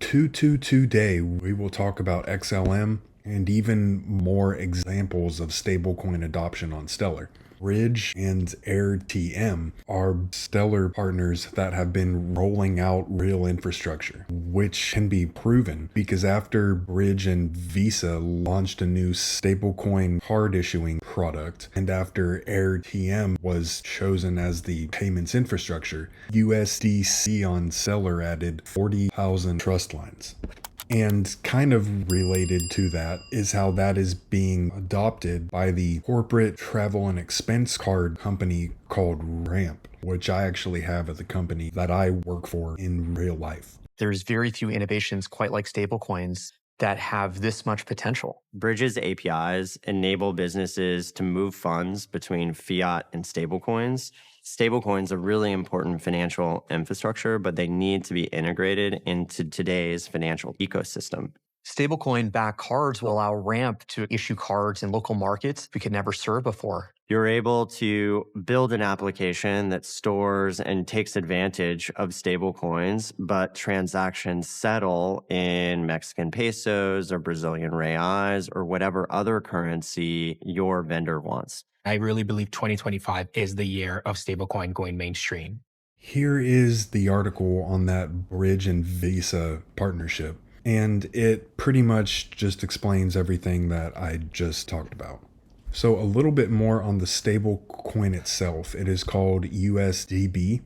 Today, we will talk about XLM and even more examples of stablecoin adoption on Stellar. Bridge and Airtm are Stellar partners that have been rolling out real infrastructure, which can be proven because after Bridge and Visa launched a new stablecoin card issuing product, and after Airtm was chosen as the payments infrastructure, USDC on Stellar added 40,000 trust lines. And kind of related to that is how that is being adopted by the corporate travel and expense card company called Ramp, which I actually have at the company that I work for in real life. There's very few innovations quite like stablecoins that have this much potential. Bridge's APIs enable businesses to move funds between fiat and stablecoins. Stablecoins are really important financial infrastructure, but they need to be integrated into today's financial ecosystem. Stablecoin-backed cards will allow Ramp to issue cards in local markets we could never serve before. You're able to build an application that stores and takes advantage of stablecoins, but transactions settle in Mexican pesos or Brazilian reais or whatever other currency your vendor wants. I really believe 2025 is the year of stablecoin going mainstream. Here is the article on that Bridge and Visa partnership, and it pretty much just explains everything that I just talked about. So a little bit more on the stable coin itself. It is called USDB,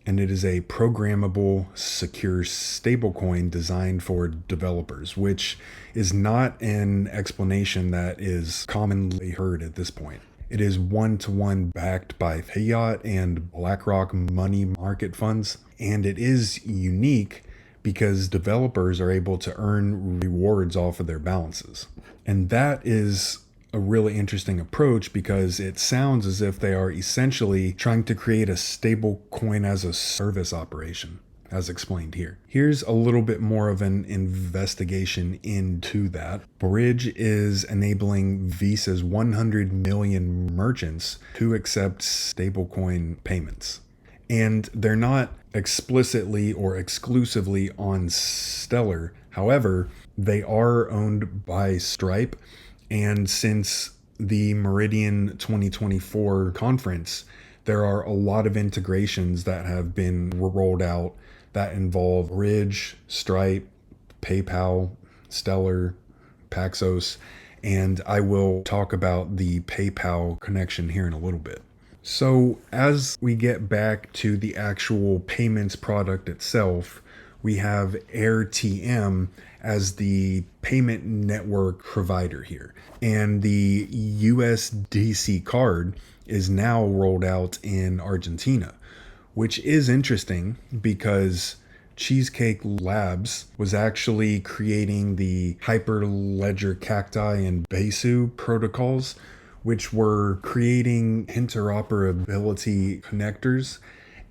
and it is a programmable, secure stablecoin designed for developers, which is not an explanation that is commonly heard at this point. It is one-to-one backed by fiat and BlackRock money market funds, and it is unique because developers are able to earn rewards off of their balances. And that is a really interesting approach because it sounds as if they are essentially trying to create a stable coin as a service operation, as explained here. Here's a little bit more of an investigation into that. Bridge is enabling Visa's 100 million merchants to accept stablecoin payments. And they're not explicitly or exclusively on Stellar. However, they are owned by Stripe. And since the Meridian 2024 conference, there are a lot of integrations that have been rolled out that involve Bridge, Stripe, PayPal, Stellar, Paxos, and I will talk about the PayPal connection here in a little bit. So as we get back to the actual payments product itself, we have Airtm as the payment network provider here. And the USDC card is now rolled out in Argentina, which is interesting because Cheesecake Labs was actually creating the Hyperledger Cacti and Besu protocols, which were creating interoperability connectors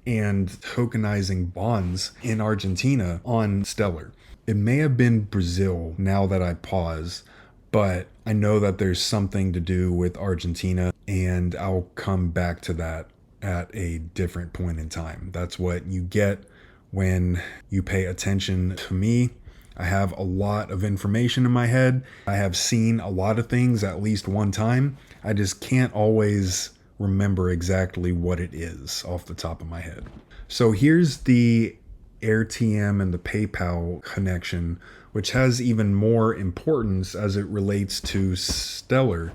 and tokenizing bonds in Argentina on Stellar. It may have been Brazil now that I pause, but I know that there's something to do with Argentina, and I'll come back to that at a different point in time. That's what you get when you pay attention to me. I have a lot of information in my head. I have seen a lot of things at least one time. I just can't always remember exactly what it is off the top of my head. So here's the Airtm and the PayPal connection, which has even more importance as it relates to Stellar,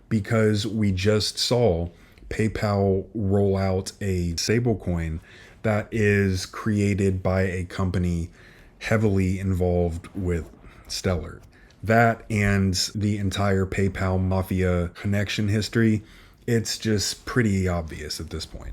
because we just saw PayPal roll out a stablecoin that is created by a company heavily involved with Stellar. That and the entire PayPal mafia connection history, it's just pretty obvious at this point.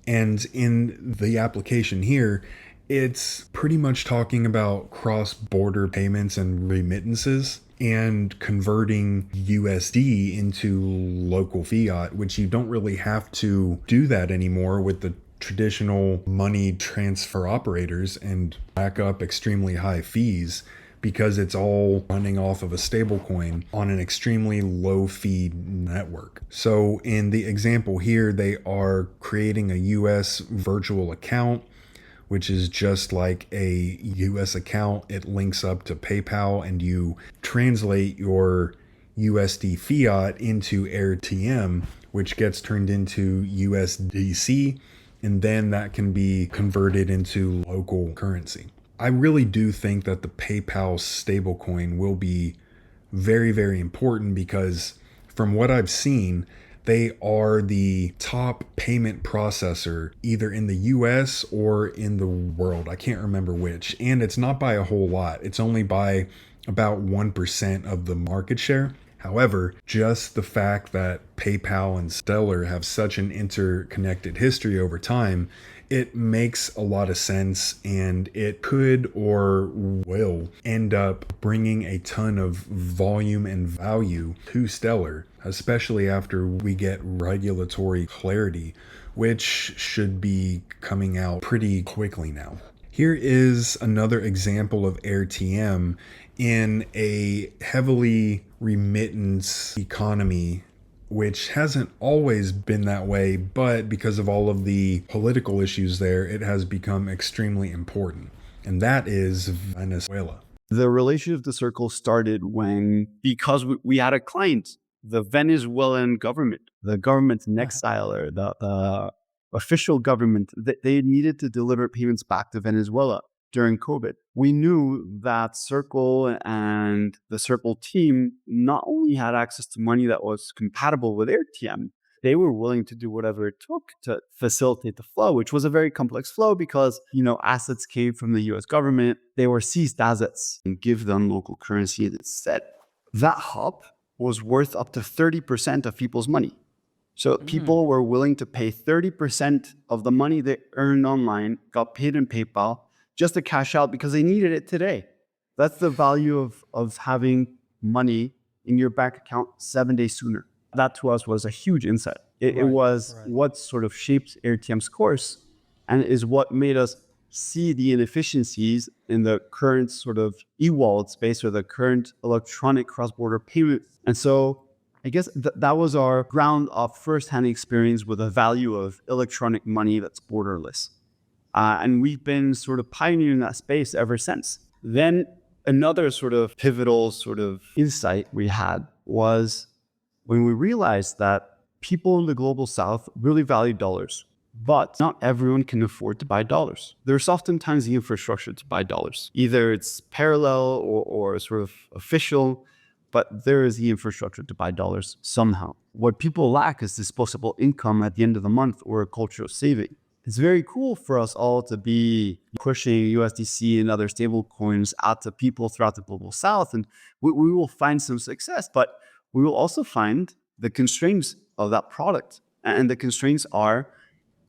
And in the application here, it's pretty much talking about cross-border payments and remittances and converting USD into local fiat, which you don't really have to do that anymore with the traditional money transfer operators and rack up extremely high fees, because it's all running off of a stablecoin on an extremely low fee network. So in the example here, they are creating a US virtual account which is just like a US account. It links up to PayPal and you translate your USD fiat into Airtm, which gets turned into USDC, and then that can be converted into local currency. I really do think that the PayPal stablecoin will be very, very important because from what I've seen, they are the top payment processor either in the US or in the world. I can't remember which. And it's not by a whole lot. It's only by about 1% of the market share. However, just the fact that PayPal and Stellar have such an interconnected history over time, it makes a lot of sense, and it could or will end up bringing a ton of volume and value to Stellar, especially after we get regulatory clarity, which should be coming out pretty quickly now. Here is another example of Airtm in a heavily remittance economy, which hasn't always been that way, but because of all of the political issues there, it has become extremely important. And that is Venezuela. The relationship of the circle started when, because we had a client, the Venezuelan government, the government in exile, or the official government, they needed to deliver payments back to Venezuela during COVID. We knew that Circle and the Circle team not only had access to money that was compatible with Airtm, they were willing to do whatever it took to facilitate the flow, which was a very complex flow because, assets came from the US government. They were seized assets and give them local currency instead. That hub was worth up to 30% of people's money. So people were willing to pay 30% of the money they earned online, got paid in PayPal, just to cash out because they needed it today. That's the value of having money in your bank account 7 days sooner. That to us was a huge insight. It was what sort of shaped Airtm's course and is what made us see the inefficiencies in the current sort of e-wallet space or the current electronic cross-border payment. And so I guess that was our ground of first-hand experience with the value of electronic money that's borderless. And we've been sort of pioneering that space ever since. Then another sort of pivotal sort of insight we had was when we realized that people in the global south really value dollars, but not everyone can afford to buy dollars. There's oftentimes the infrastructure to buy dollars. Either it's parallel or sort of official, but there is the infrastructure to buy dollars somehow. What people lack is disposable income at the end of the month or a culture of saving. It's very cool for us all to be pushing USDC and other stable coins out to people throughout the global south, and we will find some success, but we will also find the constraints of that product. And the constraints are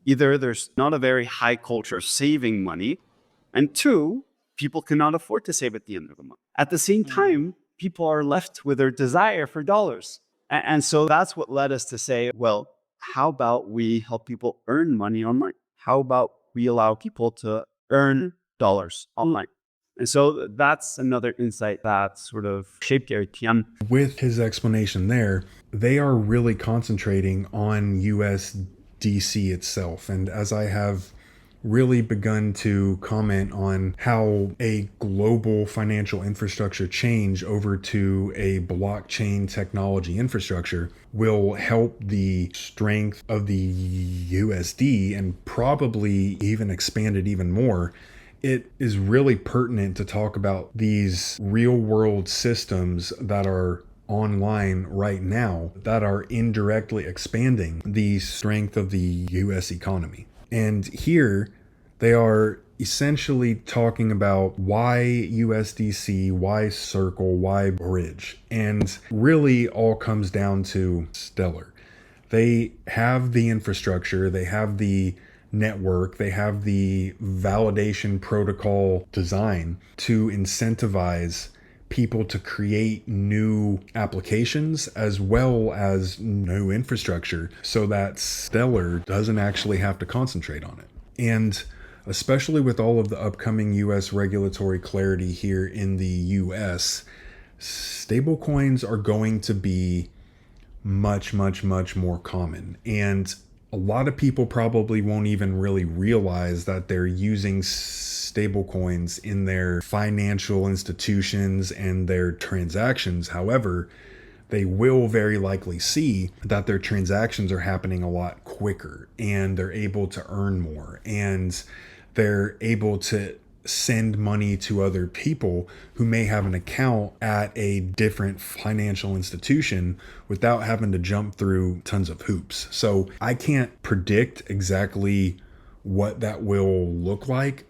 either there's not a very high culture of saving money, and two, people cannot afford to save at the end of the month. At the same time, people are left with their desire for dollars. And so that's what led us to say, well, how about we help people earn money online? How about we allow people to earn dollars online? And so that's another insight that sort of shaped Airtm. With his explanation there, they are really concentrating on USDC itself. And as I have really begun to comment on how a global financial infrastructure change over to a blockchain technology infrastructure will help the strength of the USD and probably even expand it even more, it is really pertinent to talk about these real world systems that are online right now that are indirectly expanding the strength of the US economy. And here they are essentially talking about why USDC, why Circle, why Bridge, and really all comes down to Stellar. They have the infrastructure, they have the network, they have the validation protocol design to incentivize people to create new applications as well as new infrastructure so that Stellar doesn't actually have to concentrate on it. And especially with all of the upcoming US regulatory clarity here in the US, stablecoins are going to be much more common. And A lot of people probably won't even really realize that they're using stablecoins in their financial institutions and their transactions. However, they will very likely see that their transactions are happening a lot quicker and they're able to earn more and they're able to send money to other people who may have an account at a different financial institution without having to jump through tons of hoops. So I can't predict exactly what that will look like,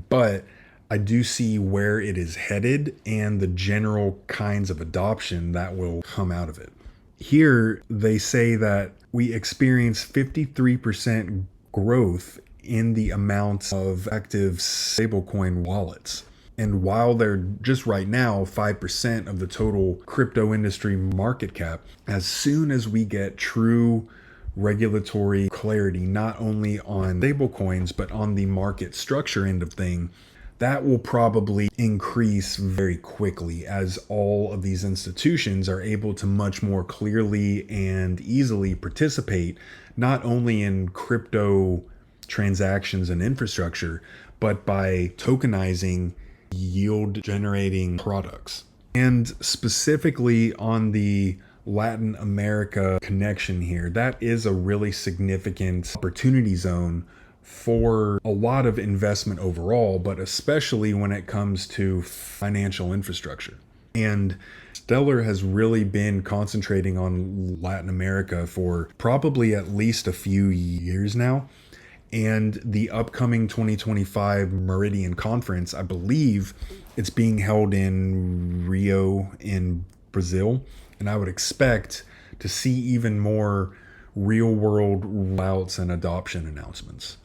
but I do see where it is headed and the general kinds of adoption that will come out of it. Here, they say that we experience 53% growth in the amount of active stablecoin wallets. And while they're just right now 5% of the total crypto industry market cap, as soon as we get true regulatory clarity, not only on stablecoins, but on the market structure end of thing, that will probably increase very quickly as all of these institutions are able to much more clearly and easily participate, not only in crypto transactions and infrastructure, but by tokenizing yield generating products. And specifically on the Latin America connection here, that is a really significant opportunity zone for a lot of investment overall, but especially when it comes to financial infrastructure. And Stellar has really been concentrating on Latin America for probably at least a few years now. And the upcoming 2025 Meridian Conference, I believe it's being held in Rio in Brazil. And I would expect to see even more real world routes and adoption announcements.